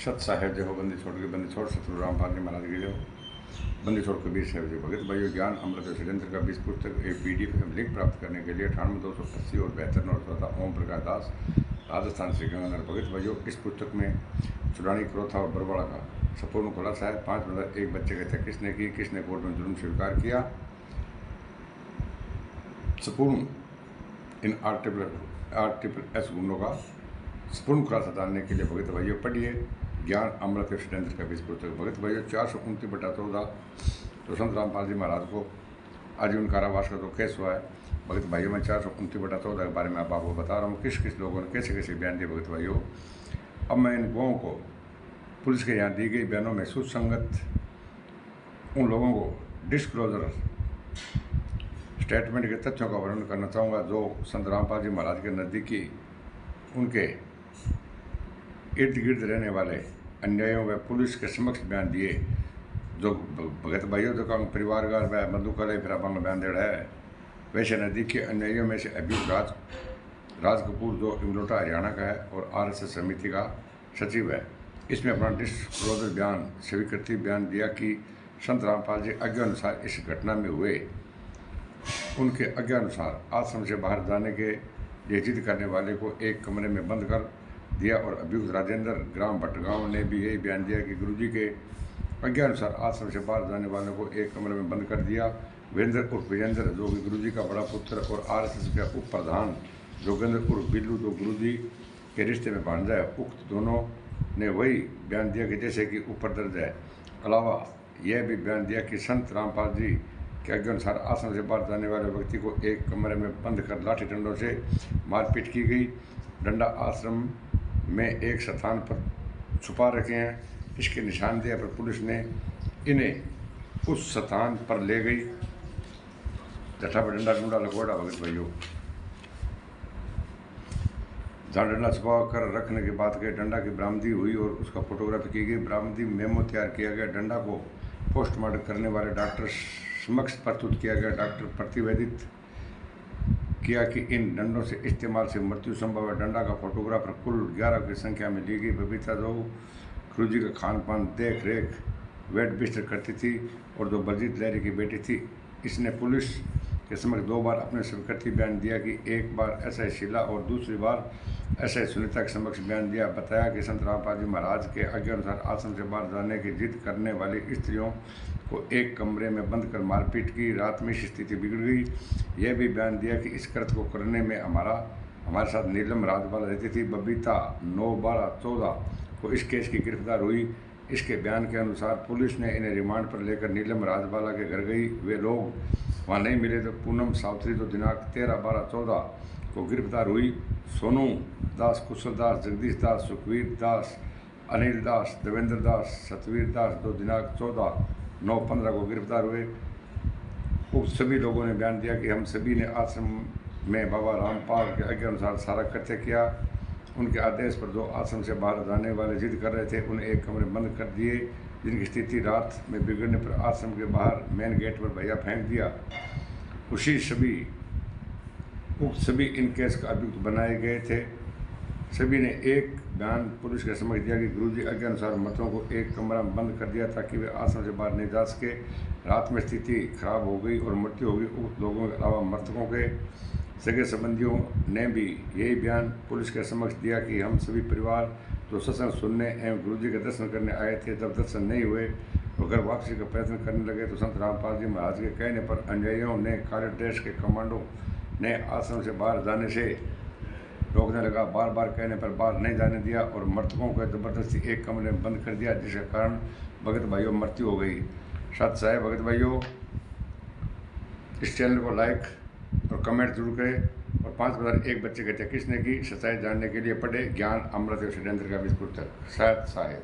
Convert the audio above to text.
सत साहेब जय हो बंदी छोड़ के बंदी छोड़ सतगुरु रामपाल जी महाराज की जय हो। बंदी छोड़ कबीर साहेब जी भगत भाइयों ज्ञान अमृत षड्यंत्र का 20 पुस्तक एक PDF में लिंक प्राप्त करने के लिए 98 280 और 72 ओम प्रकाश दास राजस्थान से गंगाधर भगत भाइयों। इस पुस्तक में चुरानी क्रोथा और बरवाड़ा का संपूर्ण खुलासा है। 5 मर्डर एक बच्चे की हत्या किसने की, किसने कोर्ट में जुर्म स्वीकार किया, संपूर्ण इन RSS गुंडों का संपूर्ण खुलासा जानने के लिए भगत भाइयों पढ़िए ज्ञान अमृत षड्यंत्र का 20 पुस्तक। भगत भाइयों 429/14 तो संत रामपाल जी महाराज को आजीवन कारावास का तो केस हुआ है। भगत भाइयों में 429/14 के बारे में अब आपको बता रहा हूँ किस किस लोगों ने कैसे कैसे बयान दिए। भगत भाइयों अब मैं इन लोगों को पुलिस के यहाँ दी गई बयानों में सुसंगत उन लोगों को डिस्क्लोजर स्टेटमेंट के तथ्यों का वर्णन करना चाहूँगा जो संत रामपाल जी महाराज के नज़दीकी उनके इर्द गिर्द रहने वाले अन्यायों व पुलिस के समक्ष बयान दिए। जो भगत भाइयों जो का परिवार का व मधुकल फिर आप बयान दे रहा है वैसे नज़दीकी अन्यायों में से अभियुक्त राज कपूर जो इंगलोटा हरियाणा का है और RSS समिति का सचिव है। इसमें अपना डिस्क्लोजर बयान स्वीकृति बयान दिया कि संत रामपाल जी आज्ञा अनुसार इस घटना में हुए उनके आज्ञा अनुसार आश्रम से बाहर जाने के लिए जिद करने वाले को एक कमरे में बंद कर दिया और अभियुक्त राजेंद्र ग्राम भटगांव ने भी यही बयान दिया कि गुरुजी के आज्ञा अनुसार आश्रम से बाहर जाने वालों को एक कमरे में बंद कर दिया। वीरेंद्र उर्फ विजेंद्र जो कि गुरुजी का बड़ा पुत्र और RSS के उप प्रधान जोगेंद्र उर्फ बिल्लू जो गुरुजी के रिश्ते में भांजा है, उक्त दोनों ने वही बयान दिया कि जैसे कि ऊपर दर्ज है। अलावा यह भी बयान दिया कि संत रामपाल जी के आज्ञा अनुसार आश्रम से बाहर जाने वाले व्यक्ति को एक कमरे में बंद कर लाठी डंडों से मारपीट की गई। डंडा आश्रम में एक स्थान पर छुपा रखे हैं। इसके निशानदेही पर पुलिस ने इन्हें उस स्थान पर ले गई जहाँ पर डंडा डूडा लगवाड़ा। भगत भाइयों जहाँ डंडा छुपा कर रखने के बाद के डंडा की बरामदी हुई और उसका फोटोग्राफी की गई। बरामदी मेमो तैयार किया गया। डंडा को पोस्टमार्टम करने वाले डॉक्टर समक्ष प्रस्तुत किया गया। डॉक्टर प्रतिवेदित किया कि इन डंडों से इस्तेमाल से मृत्यु संभव है। डंडा का फोटोग्राफर कुल 11 की संख्या में ली गई। बबीता जो गुरुजी का खान पान देख रेख वेट बिस्तर करती थी और जो बलजीत लहरी की बेटी थी, इसने पुलिस के समक्ष 2 बार अपने स्वीकृति बयान दिया कि एक बार SI शीला और दूसरी बार SI सुनीता के समक्ष बयान दिया। बताया कि संत रामपाल जी महाराज के आज्ञा अनुसार आश्रम से बाहर जाने की जिद करने वाली स्त्रियों को एक कमरे में बंद कर मारपीट की। रात में स्थिति बिगड़ गई। यह भी बयान दिया कि इस कृत्य को करने में हमारे साथ नीलम राजबाला रहती थी। बबीता 9/12/14 को इस केस की गिरफ्तार हुई। इसके बयान के अनुसार पुलिस ने इन्हें रिमांड पर लेकर नीलम राजबाला के घर गई। वे लोग वहाँ नहीं मिले तो पूनम सावत्री तो दिनांक 13/12/14 को गिरफ्तार हुई। सोनू दास, कुशल दास, जगदीश दास, सुखवीर दास, अनिल दास, देवेंद्र दास, सतवीर दास जो दिनांक 14/9/15 को गिरफ्तार हुए। उक्त सभी लोगों ने बयान दिया कि हम सभी ने आश्रम में बाबा रामपाल के आज्ञा अनुसार सारा कृत्य किया। उनके आदेश पर जो आश्रम से बाहर जाने वाले जिद कर रहे थे उन्हें एक कमरे बंद कर दिए, जिनकी स्थिति रात में बिगड़ने पर आश्रम के बाहर मेन गेट पर भैया फेंक दिया। उक्त सभी इन केस का अभियुक्त बनाए गए थे। सभी ने एक बयान पुलिस के समक्ष दिया कि गुरुजी आज्ञा अनुसार मृतकों को एक कमरा में बंद कर दिया ताकि वे आश्रम से बाहर नहीं जा सके। रात में स्थिति खराब हो गई और मृत्यु हो गई। उक्त लोगों के अलावा मृतकों के सगे संबंधियों ने भी यही बयान पुलिस के समक्ष दिया कि हम सभी परिवार जो सत्संग सुनने एवं गुरुजी के दर्शन करने आए थे, जब दर्शन नहीं हुए तो घर वापसी का प्रयत्न करने लगे तो संत रामपाल जी महाराज के कहने पर अनुयायियों ने काले ड्रेस के कमांडो ने आश्रम से बाहर जाने से रोकने लगा। बार बार कहने पर बाहर नहीं जाने दिया और मृतकों को जबरदस्ती एक कमरे में बंद कर दिया, जिसके कारण भगत भाइयों मृत्यु हो गई। सत साहेब भगत भाइयों इस चैनल को लाइक और कमेंट जरूर करें और 5 बार एक बच्चे की हत्या किसने की सच्चाई जानने के लिए पढ़े ज्ञान अमृत षड्यंत्र का 20 पुस्तक। सत साहेब।